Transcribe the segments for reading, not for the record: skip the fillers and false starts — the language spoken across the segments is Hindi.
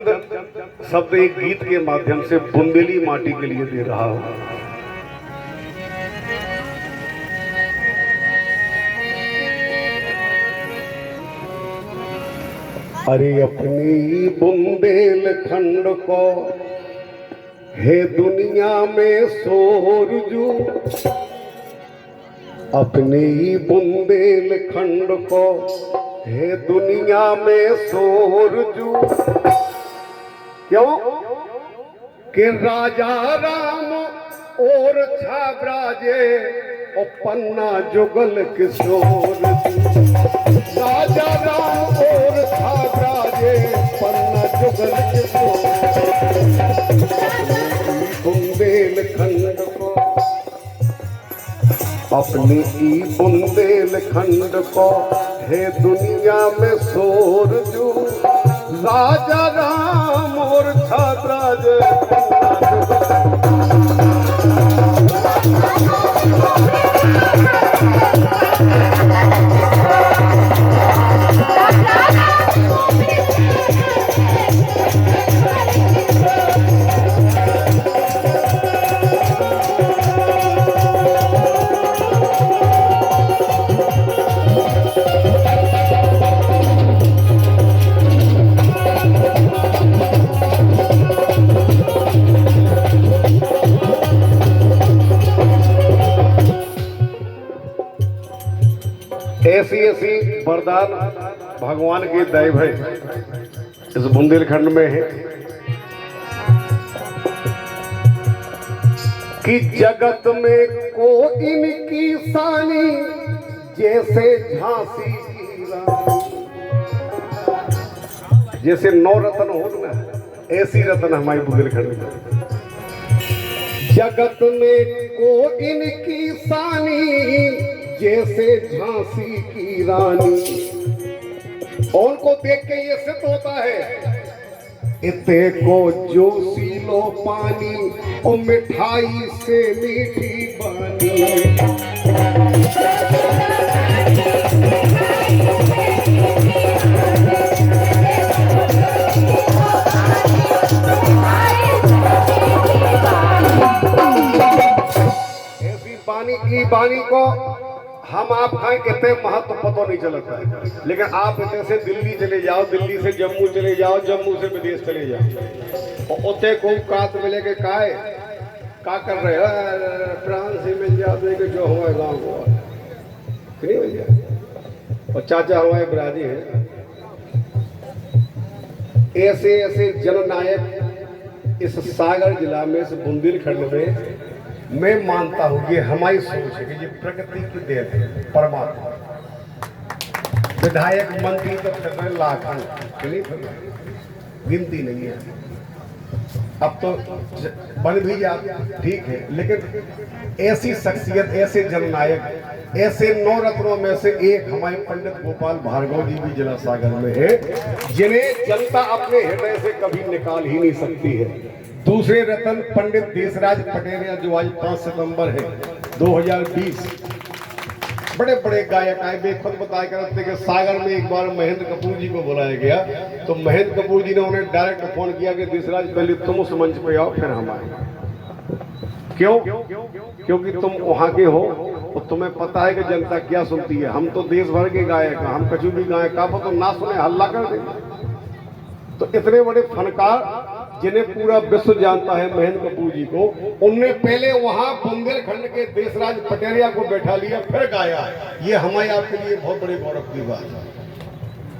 शब्द एक गीत के माध्यम से बुंदेली माटी के लिए दे रहा हूं। अरे अपनी बुंदेलखंड को है दुनिया में शोरजू, अपनी बुंदेलखंड को है दुनिया में शोरजू। क्यों कि राजा राम और छाबराजे और पन्ना जुगल किशोर। राजा राम और छाबराजे पन्ना जुगल किशोर। बुंदेलखंड को अपनी ही बुंदेलखंड को है दुनिया में शोरजू। राजा राम और छाबराजे ऐसी ऐसी वरदान भगवान की दैव है इस बुंदेलखंड में है कि जगत में को इनकी सानी जैसे झांसी की रानी। जैसे 9 रत्न हो ना, ऐसी रत्न हमारी बुंदेलखंड में। जगत में को इनकी सानी जैसे झांसी की रानी। और को देख के ये सिद्ध होता है इते को जोशीलो पानी और मिठाई से मीठी बानी। ऐसी पानी की बानी को हम आप खाएं इतने महत्व पता नहीं चलता है, लेकिन आप इतने से दिल्ली चले जाओ, दिल्ली से जम्मू चले जाओ, जम्मू से विदेश चले जाओ और उतने को कात मिले के काए का कर रहे हो फ्रांस से मिल जाओ देखे जो हमारे गाँव को नहीं मिल जाए। और चाचा हमारे ब्राजी है। ऐसे ऐसे जननायक इस सागर जिला में, इस बुंदेलखंड में मैं मानता हूं ये हमारी सोच है कि ये प्रकृति की देन है, परमात्मा। विधायक मंत्री तो फिर लाखों गिनती नहीं है। अब तो बन भी जाते ठीक है, लेकिन ऐसी शख्सियत, ऐसे जननायक, ऐसे 9 रत्नों में से एक हमारे पंडित गोपाल भार्गव जी भी जिला सागर में है, जिन्हें जनता अपने हृदय से कभी निकाल ही नहीं सकती है। दूसरे रतन पंडित देशराज पटेरिया जो आज 5 सितंबर है 2020। बड़े बड़े गायक आए, वे खुद बताया करते कि सागर में एक बार महेंद्र कपूर जी को बुलाया गया तो महेंद्र कपूर जी ने उन्हें डायरेक्ट फोन किया कि देशराज पहले तुम उस मंच पे आओ फिर हम आए। क्यों? क्योंकि तुम वहां के हो और तुम्हें पता है कि जनता क्या सुनती है। हम तो देश भर के गायक हैं, हम कछु भी गायक का तो ना सुने हल्ला कर देंगे। तो इतने बड़े फनकार जिन्हें पूरा विश्व जानता है महेंद्र कपूर जी को, उनने पहले वहां बुंदेलखंड के देशराज पटेरिया को बैठा लिया फिर गाया। ये हमारे आपके लिए बहुत बड़े गौरव की बात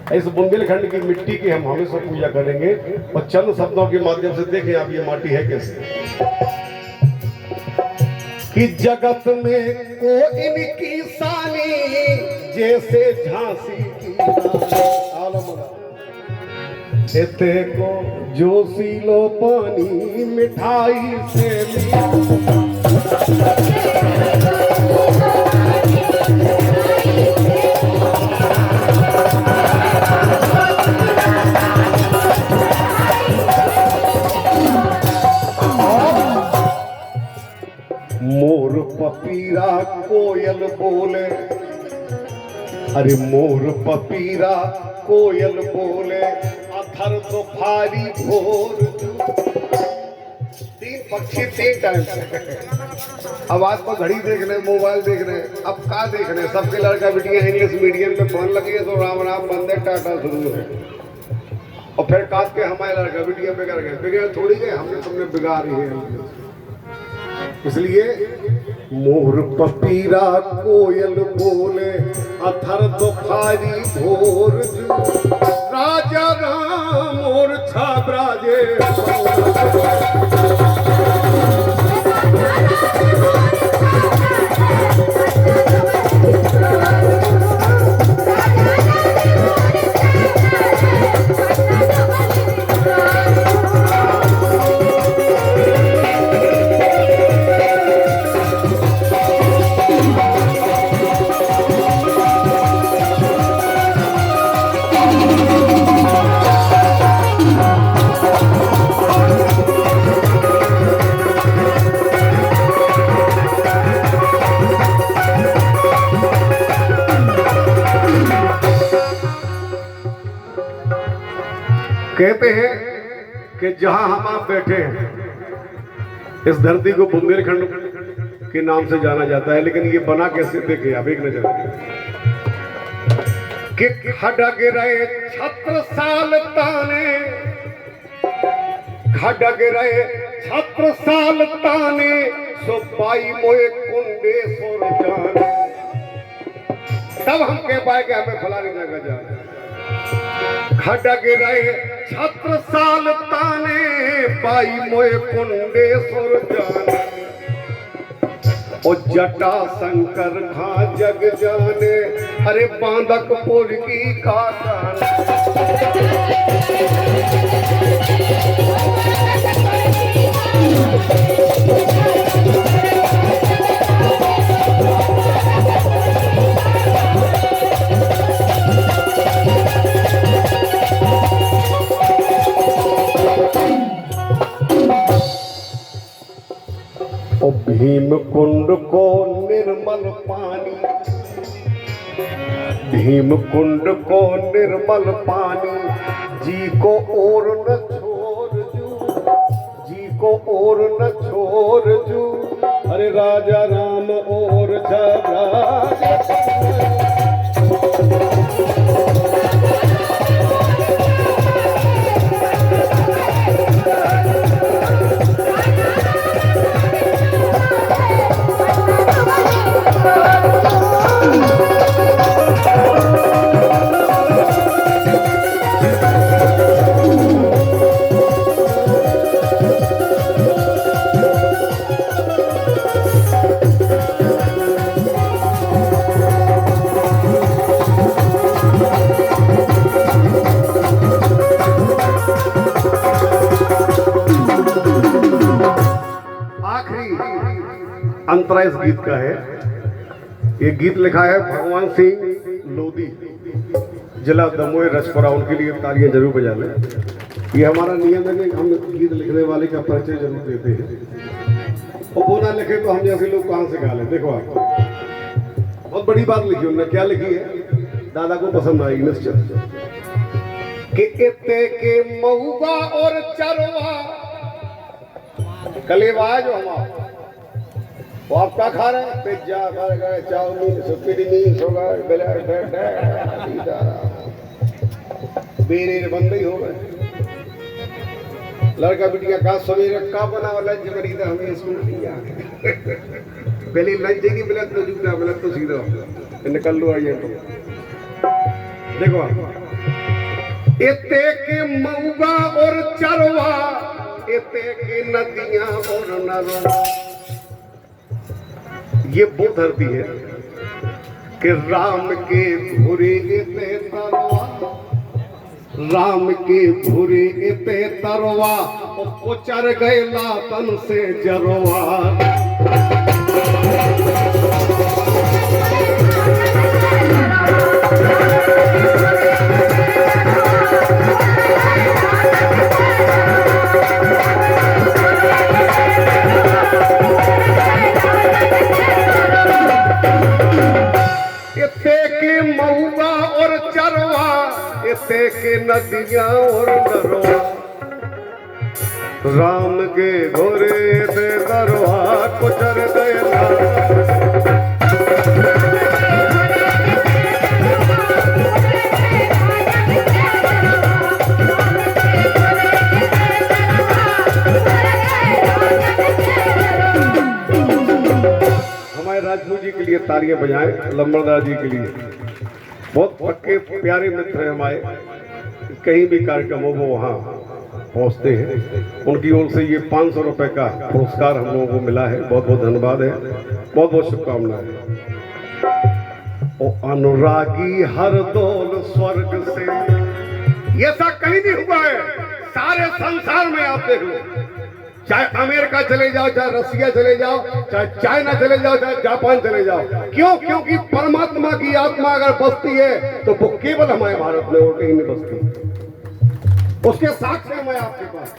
है। इस बुंदेलखंड की मिट्टी की हम हमेशा पूजा करेंगे और चंद शब्दों के माध्यम से देखें आप ये माटी है कैसे। कि जगत में को इनकी सानी जैसे झांसी की रानी। इते को जोशीलो पानी मिठाई से मोर पपीरा कोयल बोले, अरे मोर पपीरा कोयल बोले, अथर दोपहरी भोर। तीन पक्षी तीन टाइम अब आज तो घड़ी देख रहे हैं, मोबाइल देख रहे हैं, अब क्या देख रहे हैं? सबके लड़का बिटिया इंग्लिश मीडियम में फोन लगी है तो राम राम बंदे टाटा शुरू है। और फिर काट के हमारे लड़का बिटिया बिगड़ गए, बिगड़ थोड़ी गए, हमने तुमने बिगाड़ी है। इसलिए मोर पपीरा कोयल बोले अथर दोपहरी भोर। राजा राम और छाबराजे कहते हैं कि जहां हम आप बैठे हैं इस धरती को बुंदेलखंड के नाम से जाना जाता है, लेकिन ये बना कैसे देखे आप एक नजर कि खड़ग रहे छत्र साल ताने, खड़ग रहे छत्र साल ताने, सो पाई मोए कुंडे सोर जाने। तब हम कह पाए कि हमें फलानी जगह जाना। खड़ग रहे छत्र साल ताने, पाई मोए कुंडे सुर जाने। ओ जटा शंकर खा जग जाने, अरे बांदकपुर की का भीम कुंड को निर्मल पानी, भीम कुंड को निर्मल पानी, जी को और न छोड़ जू, जी को और न छोड़ जू। अरे राजा राम और छाबराजे अंतरा इस गीत का है। ये गीत लिखा है भगवान सिंह लोधी, जिला दमोह रजपुरा। उनके लिए तालियां जरूर बजा लें। ये हमारा नियम है कि हम गीत लिखने वाले का परिचय जरूर देते हैं, और वो ना लिखे तो हम जैसे लोग कहाँ से गा लें। देखो आप बहुत बड़ी बात लिखी उन्होंने, क्या लिखी है, दादा को पसंद आएगी निश्चित। कि इत्ते के मऊगा और चरवा कलेवा जो हमारा वो आप क्या खा रहे हैं? पिज्जा, बर्गर, चाउमीन, सुपीडीनी, शुगर, बेरे बंद ही हो गए। लड़का बिटिया का सवेरे का बना लंच बनी था, हमें स्कूल नहीं आ पहले लंच ही नहीं मिला तो जूता मिला तो सीधा निकल लो। आइए तो देखो इत्ते के मऊगा और चरवा, इत्ते के नदियां और नरवा। ये वो धरती है कि राम के भूरे इते तरवा, राम के भूरे इते तरवा, वो चर गए लातन से जरवा। इत्ते के मऊगा और चरवा, इत्ते के नदियां और राम के घोरे पे दरवा कुचर गया। राजू जी के लिए तालियां बजाएं, लंबरदार जी के लिए। बहुत पक्के प्यारे मित्र हैं हमारे, कहीं भी कार्यक्रम हो वो वहाँ पहुँचते हैं। उनकी ओर से ये 500 रुपए का पुरस्कार हम लोगों को मिला है, बहुत बहुत धन्यवाद है, बहुत बहुत शुभकामनाएं। ओ अनुरागी हर दौल स्वर्ग से, ये सब कहीं नहीं हुआ है सारे संसार में। आप देख लो, चाहे अमेरिका चले जाओ, चाहे रसिया चले जाओ, चाहे चाइना चले जाओ, चाहे जापान चले जाओ। क्यों? क्योंकि परमात्मा की आत्मा अगर बसती है तो वो केवल हमारे भारत में और कहीं नहीं बसती। उसके साक्ष्य है मैं आपके पास।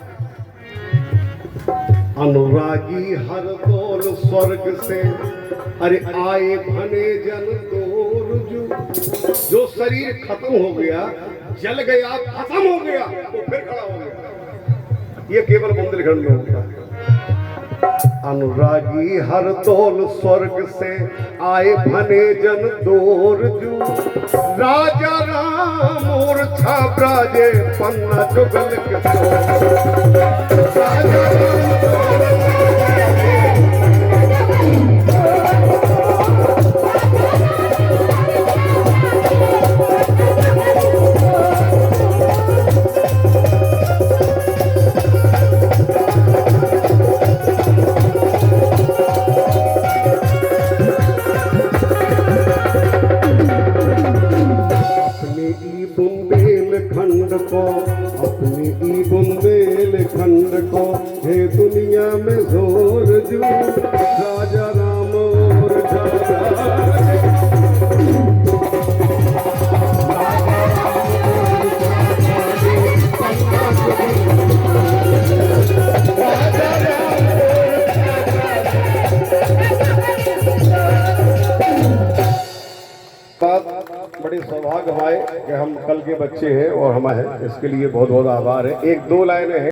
अनुरागी हर दौल स्वर्ग से, अरे आए भने जन दोरजू। जो शरीर खत्म हो गया, जल गया, खत्म हो गया, वो फिर खड़ा हो गया। ये केवल बुंदेलखंड में होता है। अनुरागी हर दौल स्वर्ग से, आए भने जन दोरजू। राजा राम मूर्छा ब्राजे, पन्ना जुगल के राजा अपने ई बुंदेलखंड को, हे दुनिया में जोर जू। राजा राम और बड़े सौभाग्य हमारे कि हम कल के बच्चे हैं और हमारे इसके लिए बहुत बहुत आभार है। एक दो लाइनें हैं।